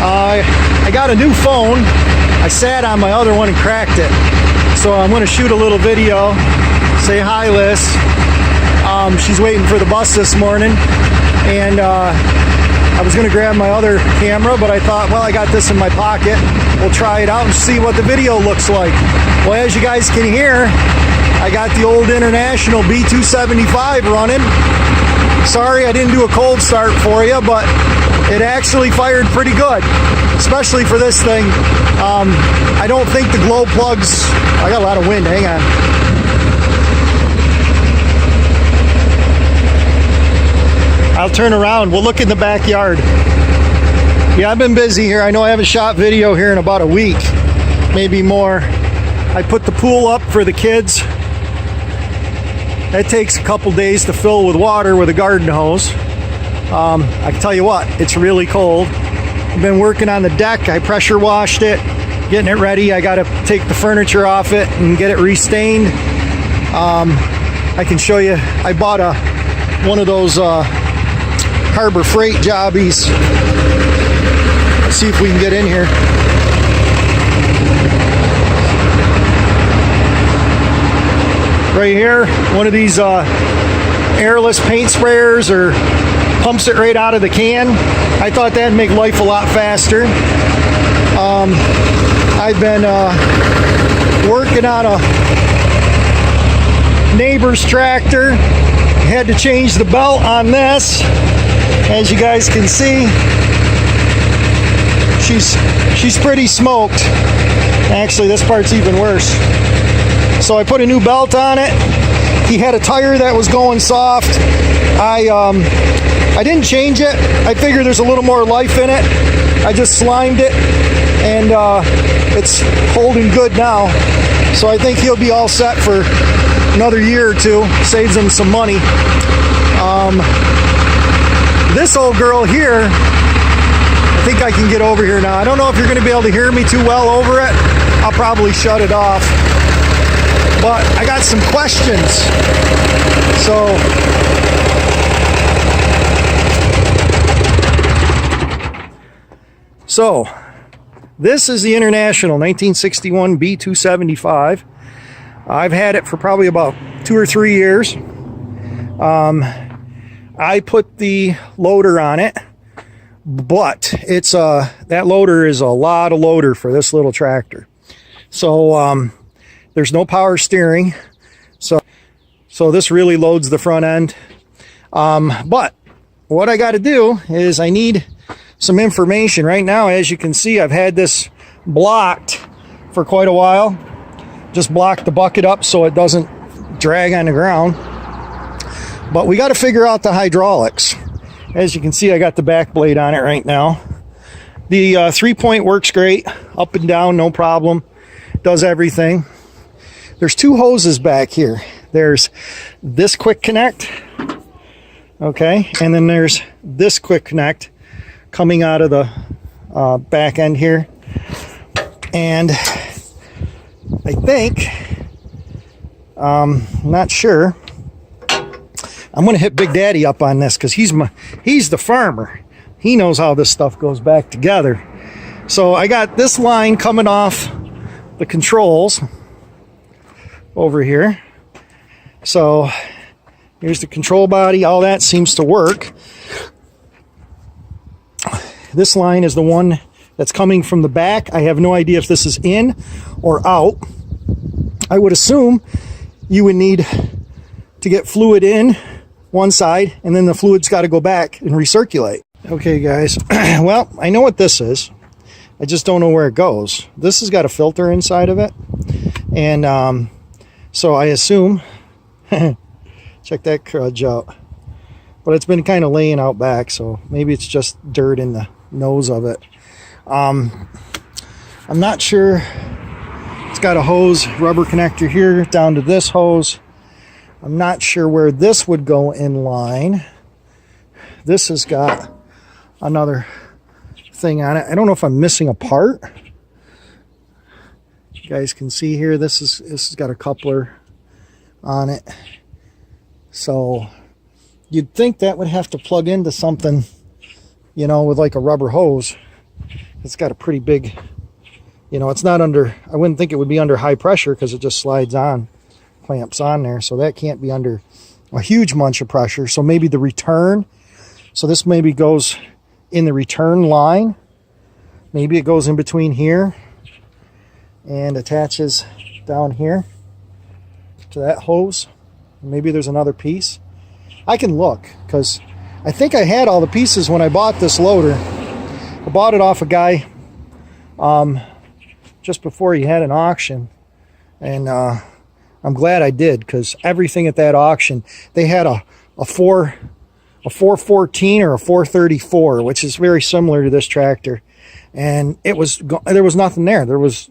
I got a new phone. I sat on my other one and cracked it. So I'm going to shoot a little video. Say hi, Liz. She's waiting for the bus this morning. And I was going to grab my other camera, but I thought, well, I got this in my pocket. We'll try it out and see what the video looks like. Well, as you guys can hear, I got the old International B275 running. Sorry I didn't do a cold start for you, but it actually fired pretty good, especially for this thing. I don't think the glow plugs, I got a lot of wind, hang on. I'll turn around, we'll look in the backyard. Yeah, I've been busy here. I know I haven't shot video here in about a week, maybe more. I put the pool up for the kids. That takes a couple days to fill with water with a garden hose. I can tell you what, it's really cold. I've been working on the deck. I pressure washed it, getting it ready. I got to take the furniture off it and get it restained. I can show you, I bought one of those Harbor Freight jobbies. Let's see if we can get in here. Right here, one of these airless paint sprayers, or pumps it right out of the can. I thought that'd make life a lot faster. I've been working on a neighbor's tractor. Had to change the belt on this. As you guys can see, she's pretty smoked. Actually, this part's even worse. So I put a new belt on it. He had a tire that was going soft. I didn't change it. I figured there's a little more life in it. I just slimed it, and it's holding good now. So I think he'll be all set for another year or two. Saves him some money. This old girl here, I think I can get over here now. I don't know if you're going to be able to hear me too well over it. I'll probably shut it off. But I got some questions. So this is the International 1961 B275. I've had it for probably about 2 or 3 years. I put the loader on it, but it's that loader is a lot of loader for this little tractor. So there's no power steering, so this really loads the front end. But what I got to do is I need some information. Right now, as you can see, I've had this blocked for quite a while. Just block the bucket up so it doesn't drag on the ground. But we got to figure out the hydraulics. As you can see, I got the back blade on it right now. The 3-point works great, up and down, no problem. Does everything. There's 2 hoses back here. There's this quick connect, okay, and then there's this quick connect coming out of the back end here. And I think, not sure, I'm going to hit Big Daddy up on this because he's the farmer. He knows how this stuff goes back together. So I got this line coming off the controls over here. So here's the control body. All that seems to work. This line is the one that's coming from the back. I have no idea if this is in or out. I would assume you would need to get fluid in one side, and then the fluid's got to go back and recirculate. Okay, guys. Well, I know what this is. I just don't know where it goes. This has got a filter inside of it. And so I assume, check that crudge out. But it's been kind of laying out back, so maybe it's just dirt in the nose of it. I'm not sure. It's got a hose, rubber connector here down to this hose. I'm not sure where this would go in line. This has got another thing on it. I don't know if I'm missing a part. You guys can see here, this has got a coupler on it. So you'd think that would have to plug into something, you know, with like a rubber hose. It's got a pretty big, you know, it's not under, I wouldn't think it would be under high pressure because it just slides on, clamps on there. So that can't be under a huge bunch of pressure. So maybe the return, so this maybe goes in the return line. Maybe it goes in between here and attaches down here to that hose. Maybe there's another piece. I can look because I think I had all the pieces when I bought this loader. I bought it off a guy just before he had an auction, and I'm glad I did, because everything at that auction, they had a 414 or a 434, which is very similar to this tractor, and there was nothing there. There was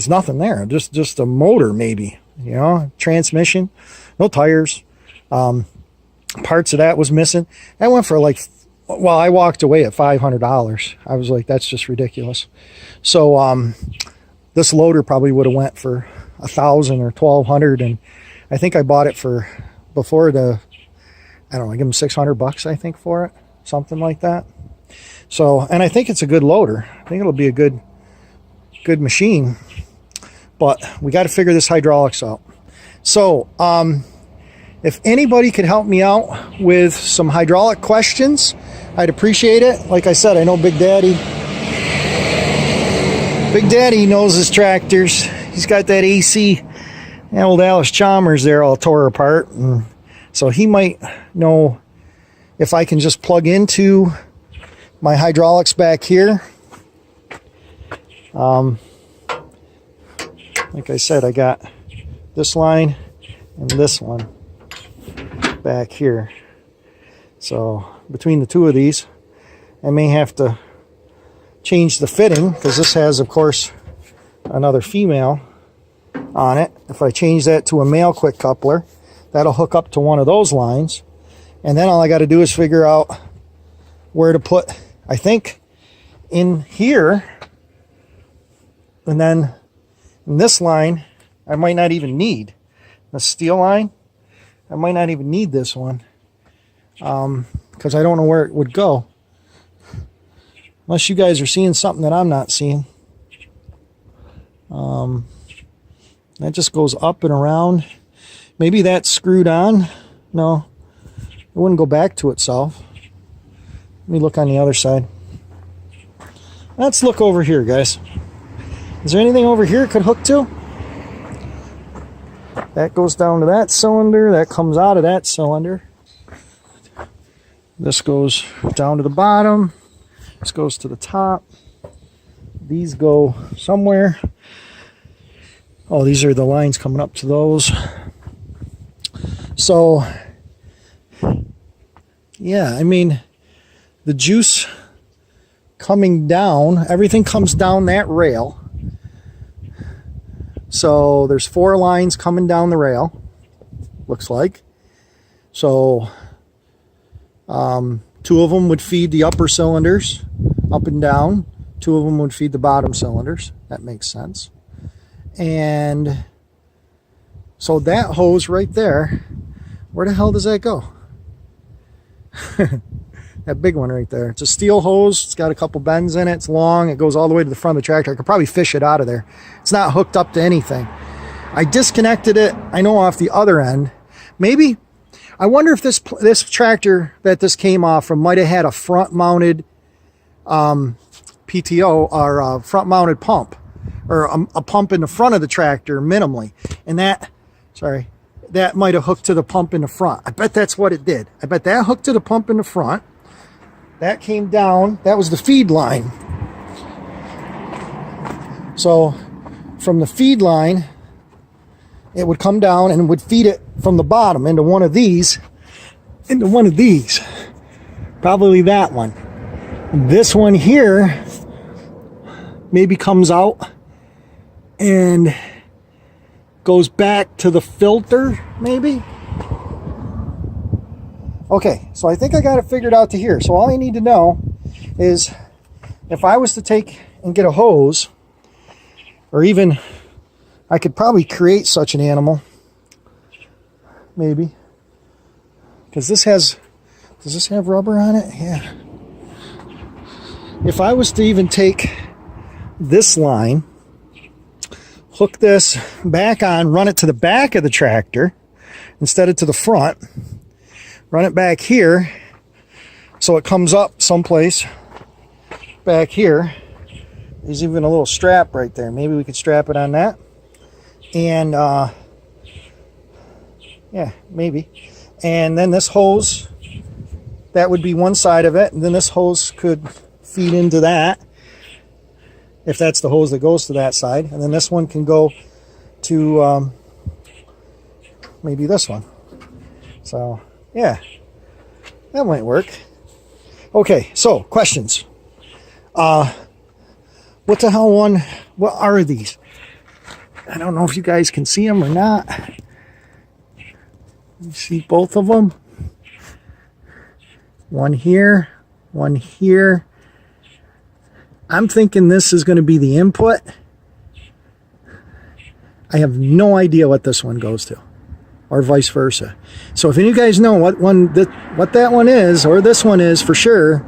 nothing there. Just a motor, maybe, you know, transmission, no tires. Parts of that was missing. That went for like, well, I walked away at $500. I was like, that's just ridiculous. So this loader probably would have went for $1,000 or $1,200, and I think I bought it for, before the, I don't know, I give them $600, I think, for it, something like that. So, and I think it's a good loader. I think it'll be a good machine, but we got to figure this hydraulics out. So if anybody could help me out with some hydraulic questions, I'd appreciate it. Like I said, I know Big Daddy knows his tractors. He's got that AC, old Alice Chalmers there, all tore apart, and so he might know if I can just plug into my hydraulics back here. Like I said, I got this line and this one back here. So between the two of these, I may have to change the fitting, because this has, of course, another female on it. If I change that to a male quick coupler, that'll hook up to one of those lines, and then all I got to do is figure out where to put, I think, in here, and then in this line I might not even need the steel line. I might not even need this one, because I don't know where it would go, unless you guys are seeing something that I'm not seeing. That just goes up and around. Maybe that's screwed on. No, it wouldn't go back to itself. Let me look on the other side. Let's look over here, guys. Is there anything over here it could hook to? That goes down to that cylinder. That comes out of that cylinder. This goes down to the bottom. This goes to the top. These go somewhere. Oh, these are the lines coming up to those. So, yeah, I mean, the juice coming down, everything comes down that rail. So there's 4 lines coming down the rail, looks like. So 2 of them would feed the upper cylinders up and down. 2 of them would feed the bottom cylinders. That makes sense. And so that hose right there, where the hell does that go? That big one right there. It's a steel hose. It's got a couple bends in it. It's long. It goes all the way to the front of the tractor. I could probably fish it out of there. It's not hooked up to anything. I disconnected it, I know, off the other end. Maybe, I wonder if this tractor that this came off from might have had a front-mounted PTO, or a front-mounted pump, or a pump in the front of the tractor minimally, and that might have hooked to the pump in the front. I bet that's what it did. I bet that hooked to the pump in the front. That came down. That was the feed line. So from the feed line, it would come down and would feed it from the bottom into one of these, probably that one. This one here maybe comes out and goes back to the filter, maybe. Okay, so I think I got it figured out to here. So all I need to know is, if I was to take and get a hose, or even I could probably create such an animal, maybe, because this has, does this have rubber on it? Yeah. if I was to even take this line, hook this back on, run it to the back of the tractor instead of to the front, run it back here so it comes up someplace back here. There's even a little strap right there. Maybe we could strap it on that. And yeah, maybe. And then this hose, that would be one side of it, and then this hose could feed into that, if that's the hose that goes to that side, and then this one can go to maybe this one. So yeah, that might work. Okay, so questions. What the hell what are these? I don't know if you guys can see them or not. You see both of them? One here, one here. I'm thinking this is going to be the input. I have no idea what this one goes to, or vice versa. So if any of you guys know what that one is, or this one is for sure,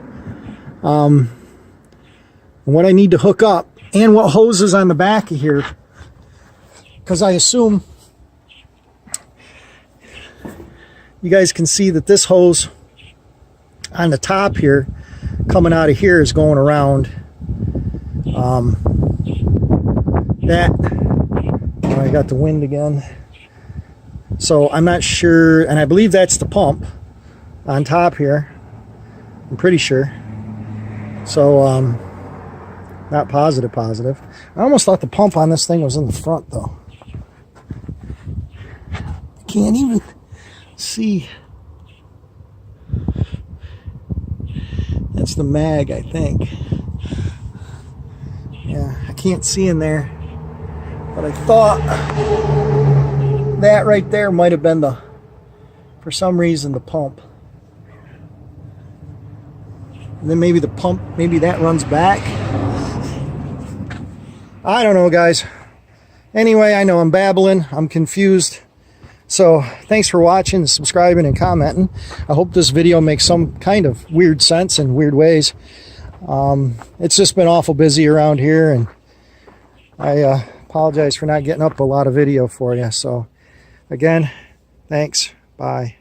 what I need to hook up, and what hose is on the back of here, because I assume you guys can see that this hose on the top here, coming out of here, is going around that. Oh, I got the wind again. So I'm not sure, and I believe that's the pump on top here. I'm pretty sure. So not positive. I almost thought the pump on this thing was in the front though. Can't even see. That's the mag, I think. Yeah, I can't see in there, but I thought that right there might have been for some reason, the pump. And then maybe the pump, maybe that runs back. I don't know, guys. Anyway, I know I'm babbling, I'm confused. So thanks for watching, subscribing, and commenting. I hope this video makes some kind of weird sense in weird ways. It's just been awful busy around here, and I apologize for not getting up a lot of video for you. So again, thanks. Bye.